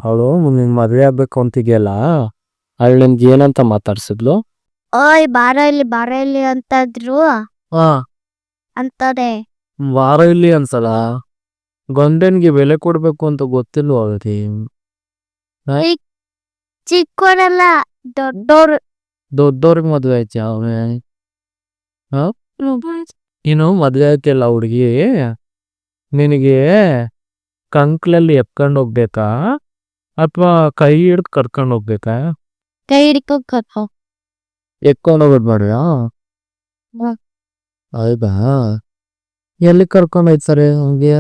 ಅವಳು ನಿನ್ ಮದ್ವೆ ಆಗ್ಬೇಕು ಅಂತಿದ್ಯಲ್ಲ, ಅವಳು ನಿನ್ಗೆ ಏನಂತ ಮಾತಾಡ್ಸಿದ್ಲು? ಓಯ್ ಬಾರ ಇಲ್ಲಿ ಅಂತಂದ್ರು ಹಾ, ಅಂತಾರೆ. ವಾರ ಇಲ್ಲಿ ಅನ್ಸಲ್ಲ. ಗಂಡನ್ಗೆ ಬೆಲೆ ಕೊಡ್ಬೇಕು ಅಂತ ಗೊತ್ತಿಲ್ವ ಅವಳಿಗೆ? ಈಗ ಚಿಕ್ಕವರಲ್ಲ, ದೊಡ್ಡೋರು. ದೊಡ್ಡವ್ರಿಗೆ ಮದ್ವೆ ಆಯ್ತು ಅವನೇ. ನೀನು ಮದ್ವೆ ಆಯ್ತಿಲ್ಲ ಹುಡುಗಿ, ನಿನಗೆ ಕಂಕ್ಲಲ್ಲಿ ಎತ್ಕೊಂಡು ಹೋಗ್ಬೇಕಾ ಅಥವಾ ಕೈ ಹಿಡ್ದು ಕರ್ಕೊಂಡು ಹೋಗ್ಬೇಕಾ? ಕೈ ಹಿಡ್ಕೊಂಡ್ ಕರ್ಕೊ. ಎತ್ಕೊಂಡು ಹೋಗೋದು ಮಾಡ್ಯಾ? ಹ್ಮ್. ಹೌದಾ? ಎಲ್ಲಿ ಕರ್ಕೊಂಡು ಹೋಯ್ತಾರೆ ಹಂಗೆ?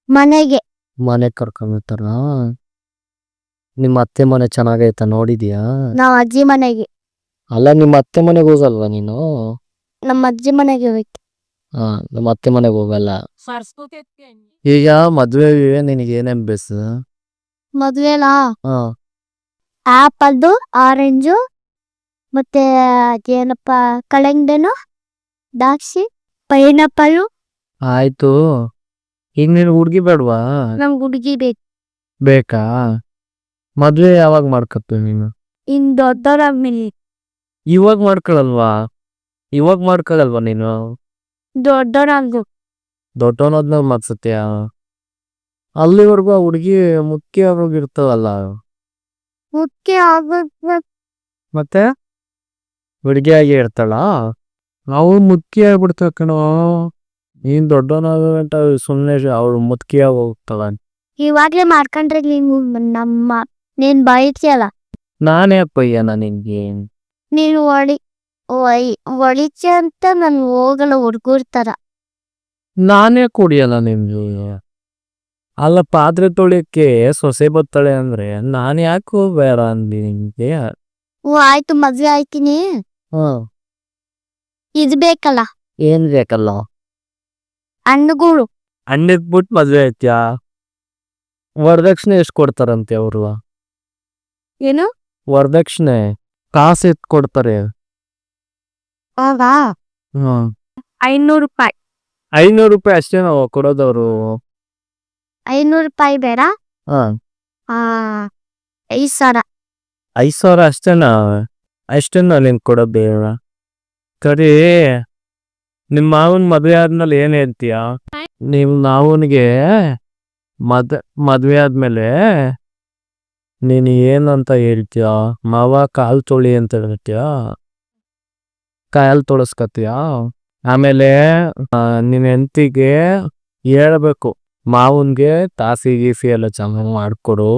ಮನೆಗೆ. ಮನೆಗೆ ಕರ್ಕೊಂಡು ಹೋಗ್ತಾರ? ನಿಮ್ಮ ಅತ್ತೆ ಮನೆ ಚೆನ್ನಾಗೈತಾ ನೋಡಿದ್ಯಾ? ನಾವ್ ಅಜ್ಜಿ ಮನೆಗೆ. ಅಲ್ಲ, ನಿಮ್ಮ ಅತ್ತೆ ಮನೆಗೆ ಹೋಗಲ್ವಾ ನೀನು? ನಮ್ಮ ಅಜ್ಜಿ ಮನೆಗೆ ಹೋಯ್ತು. ಹಾ, ನಮ್ಮ ಅತ್ತೆ ಮನೆಗೆ ಹೋಗಲ್ಲ. ಈಗ ಮದ್ವೆ ನಿನಗೆ ಏನೇನ್ ಬೇಸು? ಮದ್ವೆಲಾ ಹಾ, ಆಪಲ್ದು, ಆರೆಂಜು, ಮತ್ತೆ ಏನಪ್ಪ ಕಳೆಂಗಡೆನು, ದ್ರಾಕ್ಷಿ, ಪೈನಾಪಲ್. ಆಯ್ತು. ಈಗ ನೀನು ಹುಡ್ಗಿ ಬೇಡವಾ? ನಮ್ಗೆ ಹುಡುಗಿ ಬೇಕು. ಬೇಕಾ? ಮದ್ವೆ ಯಾವಾಗ ಮಾಡ್ಕತ್ತೀವಿ ನೀನು? ಇನ್ ದೊಡ್ಡವರಾದ್ಮೇಲೆ. ಇವಾಗ ಮಾಡ್ಕೊಳಲ್ವಾ? ಇವಾಗ ಮಾಡ್ಕೊಳಲ್ವಾ ನೀನು? ದೊಡ್ಡವರಾಗ್ದು. ದೊಡ್ಡವನಾದ್ಮೇಲೆ ಮಾಡ್ಸತ್ಯಾ? ಅಲ್ಲಿವರೆಗೂ ಆ ಹುಡುಗಿ ಮುಖ್ಯ ಇರ್ತಾವಲ್ಲ. ಮುಖ್ಯ ಆಗುತ್ತೆ. ಮತ್ತೆ ಹುಡುಗಿಯಾಗಿ ಇರ್ತಾಳ, ನಾವು ಮುಖ್ಯ ಆಗ್ಬಿಡ್ತಾವ ಕಣೋ. ನೀನ್ ದೊಡ್ಡವನಾಗಂಟ ಸುಮ್ಮನೆ ಅವಳು ಮುಖ್ಯ ಹೋಗ್ತಾಳ. ಇವಾಗ್ಲೇ ಮಾಡ್ಕೊಂಡ್ರೆ ನೀನ್ ಬೈತಿಯಲ್ಲ. ನಾನೇ ಬೈಯನ ನಿನ್ಗೆ? ನೀನು ಒಳಿಚೆ ಅಂತ ನನ್ ಹೋಗಲ್ಲ ಹುಡ್ಗೂರ್ ತರ. ನಾನೇ ಕುಡಿಯಲ್ಲ ನಿಮ್ಗೆ? ಅಲ್ಲ, ಪಾತ್ರೆ ತೊಳಿಯಕ್ಕೆ ಸೊಸೆ ಬರ್ತಾಳೆ ಅಂದ್ರೆ ನಾನು ಯಾಕೆ ಬೇಡ ಅಂದಿ ನಿಮ್ಗೆ? ಆಯ್ತು, ಮದ್ವೆ ಆಯ್ತೀನಿ. ಹ್ಮ್. ಇದ್ ಬೇಕಲ್ಲ, ಏನ್ ಬೇಕಲ್ಲ? ಹಣ್ಣುಗಳು. ಬಿಟ್ಟು ಮದ್ವೆ ಆಯ್ತ್ಯಾ? ವರದಕ್ಷಿಣೆ ಎಷ್ಟು ಕೊಡ್ತಾರಂತೆ ಅವರು? ಏನು ವರದಕ್ಷಿಣೆ ಕಾಸು ಎತ್ ಕೊಡ್ತಾರೆ? ಹೌದಾ? ಹ್ಮ್. 500 ರೂಪಾಯಿ. 500 ರೂಪಾಯಿ ಅಷ್ಟೇ ನಾವು ಕೊಡೋದವ್ರು? 500 ರೂಪಾಯಿ ಬೇಡ. ಹಾ, 5,000. 5,000 ಅಷ್ಟೇನಾ? ಅಷ್ಟೇನಾ ನೀನ್ ಕೊಡೋದು? ಬೇಡ ಕರಿ. ನಿಮ್ಮ ಮಾವನ್ ಮದ್ವೆ ಆದ್ಮೇಲೆ ಏನ್ ಹೇಳ್ತೀಯ? ಮಾವನಿಗೆ ಮದ್ವೆ ಆದ್ಮೇಲೆ ನೀನ್ ಏನಂತ ಹೇಳ್ತೀಯ? ಮಾವ ಕಾಲ್ ತೊಳಿ ಅಂತ ಹೇಳ್ತೀಯ? ಕಾಲ್ ತೊಳಸ್ಕತೀಯ? ಆಮೇಲೆ ನಿನ್ ಹೆಂಡತಿಗೆ ಹೇಳ್ಬೇಕು, ಮಾವನ್ಗೆ ತಾಸಿ ಗೀಸಿ ಎಲ್ಲ ಚೆನ್ನಾಗಿ ಮಾಡ್ಕೊಡು,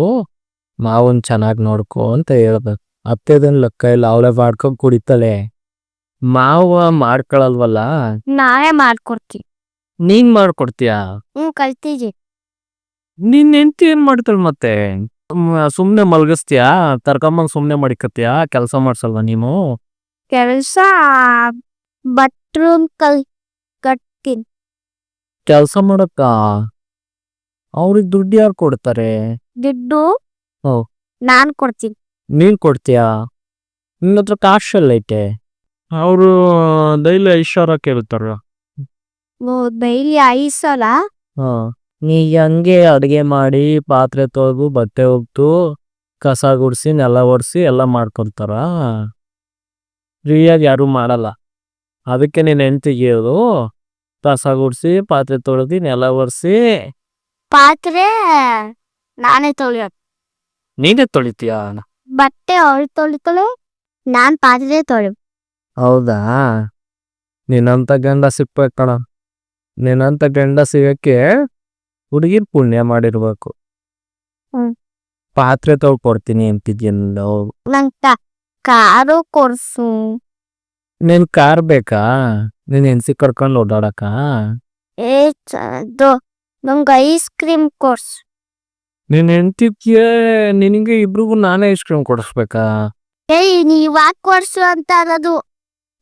ಮಾವನ್ ಚೆನ್ನಾಗಿ ನೋಡ್ಕೊ ಅಂತ ಹೇಳ್ಬೇಕು. ಅತ್ತೆದನ್ ಲೆಕ್ಕ ಇಲ್ಲ, ಅವಳೆ ಮಾಡ್ಕೊಂಡ್ ಕುಡಿತಾಳೆ. ಮಾವ ಮಾಡ್ಕೊಳಲ್ವಲ್ಲ? ನಾವೇ ಮಾಡ್ಕೊಡ್ತೀವಿ. ನೀನ್ ಮಾಡ್ಕೊಡ್ತೀಯ? ಕಲ್ತೀವಿ. ನಿನ್ ಹೆಂಡತಿ ಏನ್ ಮಾಡ್ತಾಳ ಮತ್ತೆ? ಸುಮ್ನೆ ಮಲ್ಗಿಸ್ತೀಯಾ? ತರ್ಕೊಂಬಂಗ್ ಸುಮ್ನೆ ಮಡಿಕತ್ತೀಯಾ? ಕೆಲಸ ಮಾಡ್ಸಲ್ವ ನೀನು? ಕೆಲಸ ಬಾತ್ರೂಮ್ ಕಟ್ತೀನಿ. ಕೆಲಸ ಮಾಡಕ್ಕ ಅವ್ರಿಗೆ ದುಡ್ಡು ಯಾರು ಕೊಡ್ತಾರೆ? ದುಡ್ಡು ಓ, ನಾನ್ ಕೊಡ್ತೀನಿ. ನೀನ್ ಕೊಡ್ತೀಯಾ? ನಿನ್ನ ಹತ್ರ ಕಾಶಲ್ಲ ಐತೆ. ಅವರು ಡೈಲಿ 5,000 ಕೇಳ್ತಾರ. ಡೈಲಿ 5,000? ಹಾ, ನೀ ಹಂಗೆ ಅಡುಗೆ ಮಾಡಿ, ಪಾತ್ರೆ ತೊಳೆದು, ಬಟ್ಟೆ ಒಗ್ದು, ಕಸ ಗುಡಿಸಿ, ನೆಲ ಒರೆಸಿ ಎಲ್ಲ ಮಾಡ್ಕೊತಾರ. ಫ್ರೀಯಾಗಿ ಯಾರು ಮಾಡಲ್ಲ. ಅದಕ್ಕೆ ನೀನ್ ಹೆಂಡ್ತಿಗೆ ಹೇಳು, ಕಸ ಗುಡಿಸಿ, ಪಾತ್ರೆ ತೊಳೆದು, ನೆಲ ಒರೆಸಿ. ಪಾತ್ರೆ ನಾನೇ ತೊಳಿಯೋದು. ನೀನೇ ತೊಳಿತೀಯ? ಬಟ್ಟೆ ಅವಳು ತೊಳಿತಾಳೆ, ನಾನ್ ಪಾತ್ರೆ ತೊಳಿ. ಹೌದಾ? ನಿನ್ನಂತ ಗಂಡ ಸಿಗ್ಬೇಕಣ. ನಿನ್ನಂತ ಗಂಡ ಸಿಗಕ್ಕೆ ಹುಡುಗಿರ್ ಪುಣ್ಯ ಮಾಡಿರ್ಬೇಕು. ಪಾತ್ರೆ ತೊಳ್ಕೊಡ್ತೀನಿ ಅಂತಿದ್ಯಲ್ಲ. ನಂಗೆ ಕಾರು ಕೊಡ್ಸು. ನಿನ್ ಕಾರ್ ಬೇಕಾ? ನೀನ್ ಹೆಂಡ್ಸಿ ಕರ್ಕೊಂಡು ಓಡಾಡಕ? ನಂಗೆ ಐಸ್ ಕ್ರೀಮ್ ಕೊಡ್ಸು. ನಿನ್ ಹೆಂಡ್ತಿಗೆ ನಿನಗೆ ಇಬ್ರಿಗೂ ನಾನೇ ಐಸ್ ಕ್ರೀಮ್ ಕೊಡಿಸ್ಬೇಕಾ? ನೀವಾಗ ಕೊಡ್ಸು ಅಂತ ಅನ್ನೋದು.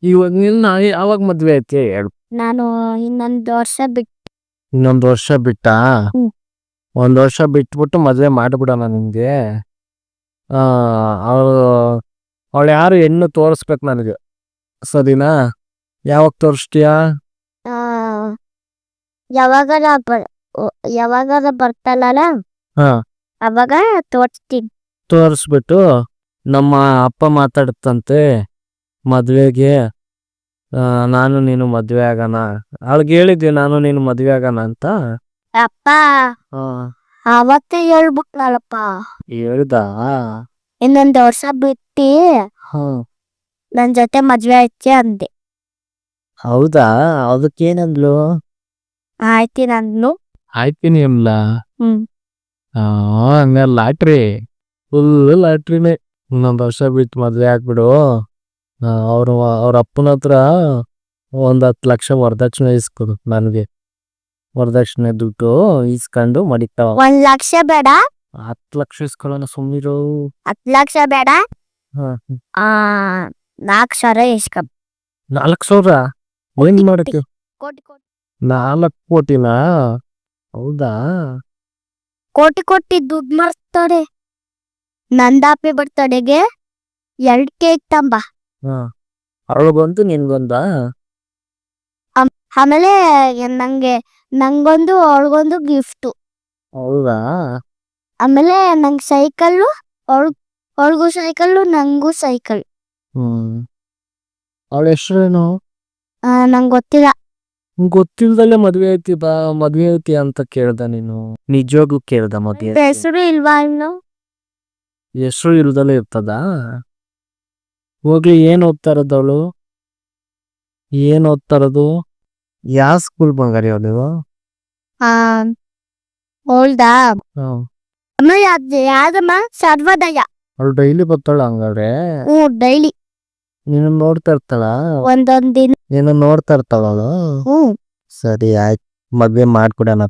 ಇವಾಗ ನಿನ್ನ ಯಾವಾಗ ಮದ್ವೆ ಐತಿ ಹೇಳು? ನಾನು ಇನ್ನೊಂದು ವರ್ಷ ಬಿಟ್ಟು. ಇನ್ನೊಂದು ವರ್ಷ ಬಿಟ್ಟಾ? ಒಂದ್ ವರ್ಷ ಬಿಟ್ಬಿಟ್ಟು ಮದ್ವೆ ಮಾಡ್ಬಿಡೋಣ ನಿನ್ಗೆ. ಅವಳು ಯಾರು ಹೆಣ್ಣು ತೋರಿಸ್ಬೇಕು ನನಗೆ, ಸರಿನಾ? ಯಾವಾಗ ತೋರಿಸ್ತೀಯಾ? ಯಾವಾಗಾರ ಬರ್ತಾಳಲ್ಲ, ಹಾ, ಅವಾಗ ತೋರಿಸ್ತೀನಿ. ತೋರಿಸ್ಬಿಟ್ಟು ನಮ್ಮ ಅಪ್ಪ ಮಾತಾಡುತ್ತಂತೆ ಮದ್ವೆಗೆ ನಾನು ನೀನು ಮದ್ವೆ ಆಗೋಣ. ಅವಳಿಗೆ ಹೇಳಿದ್ವಿ ನಾನು ನೀನು ಮದ್ವೆ ಆಗೋಣ ಅಂತ. ಅಪ್ಪ ಅವತ್ತೇ ಹೇಳ್ಬಿಟ್ನಲ್ಲಪ್ಪ. ಹೇಳ್ದ? ಇನ್ನೊಂದು ವರ್ಷ ಬಿಟ್ಟು ಹ್ಮ್ ನನ್ ಜೊತೆ ಮದ್ವೆ ಆಯ್ತಿ ಅಂದೆ. ಹೌದಾ? ಅದಕ್ಕೇನಂದ್ಲು? ಆಯ್ತಿ ನಾನು. ಆಯ್ತೀನಿ ಅಲ್ಲ. ಹ್ಮ್ ಹಂಗ ಲಾಟ್ರಿ ಫುಲ್ ಲಾಟ್ರಿನೇ. ಇನ್ನೊಂದು ವರ್ಷ ಬಿಟ್ಟು ಮದ್ವೆ ಆಗ್ಬಿಡು. ಅವ್ರ ಅಪ್ಪನ ಹತ್ರ 10 ಲಕ್ಷ ವರದಕ್ಷಿಣೆ ಇಸ್ಕೊಡು ನನಗೆ. ವರದಕ್ಷಿಣೆ ದುಡ್ಡು ಇಸ್ಕೊಂಡು ಮಡಿತಾವ. 1 ಲಕ್ಷ ಬೇಡ, 10 ಲಕ್ಷ ಇಸ್ಕೊಳ್ಳೋಣ ಸುಮ್ಮನಿರು. 10 ಲಕ್ಷ ಬೇಡ, 4 ಸಾವಿರ ಇಸ್ಕ. 4,000? ಏನ್ ಮಾಡಕ್ಕೆ? ಕೋಟಿ ಕೋಟಿ 4 ಕೋಟಿನಾ? ಹೌದಾ? ಕೋಟಿ ಕೋಟಿ ದುಡ್ಡು ಮಾಡ್ತಾರೆ. ನಂದಾಪಿ ಬರ್ತಡೆಗೆ 2 ಕೇಕ್ ತಂಬ. ಅವಳಿಗೊಂದು ನಿನ್ಗೊಂದ? ಆಮೇಲೆ ನಂಗೊಂದು ಅವಳಿಗೊಂದು ಗಿಫ್ಟು. ಹೌದಾ? ಆಮೇಲೆ ನಂಗೆ ಸೈಕಲ್ಲು, ಅವಳಿಗೂ ಸೈಕಲ್ಲು, ನಂಗೂ ಸೈಕಲ್. ಅವಳ ಹೆಸರೇನು? ನಂಗೆ ಗೊತ್ತಿಲ್ಲ. ಗೊತ್ತಿಲ್ದಲ್ಲೇ ಮದ್ವೆ ಐತಿ ಅಂತ ಕೇಳ್ದ ನೀನು? ನಿಜವಾಗ್ಲೂ ಕೇಳ್ದ ಮದ್ವೆ? ಹೆಸರು ಇಲ್ವಾ ಇನ್ನು? ಹೆಸರು ಇಲ್ದಲ್ಲೇ ಇರ್ತದ? ಹೋಗ್ಲಿ, ಏನ್ ಓದ್ತಾ ಇರೋದು ಅವಳು? ಏನ್ ಓದ್ತಾ ಇರೋದು? ಯಾವ ಸ್ಕೂಲ್ ಬಂಗಾರಿ ಅವಳು? ಹೋಲ್ದಾ ಅಮ್ಮ, ಯಾವ್ದಮ್ಮ? ಸರ್ವೋದಯ. ಅವಳು ಡೈಲಿ ಬರ್ತಾಳ ಹಂಗಾದ್ರೆ? ಡೈಲಿ ನೀನು ನೋಡ್ತಾ ಇರ್ತಾಳ? ಒಂದೊಂದ್ ದಿನ. ನೀನು ನೋಡ್ತಾ ಇರ್ತಾಳ ಅವಳು? ಸರಿ ಆಯ್ತು, ಮದ್ವೆ ಮಾಡ್ಕೊಡೋಣ.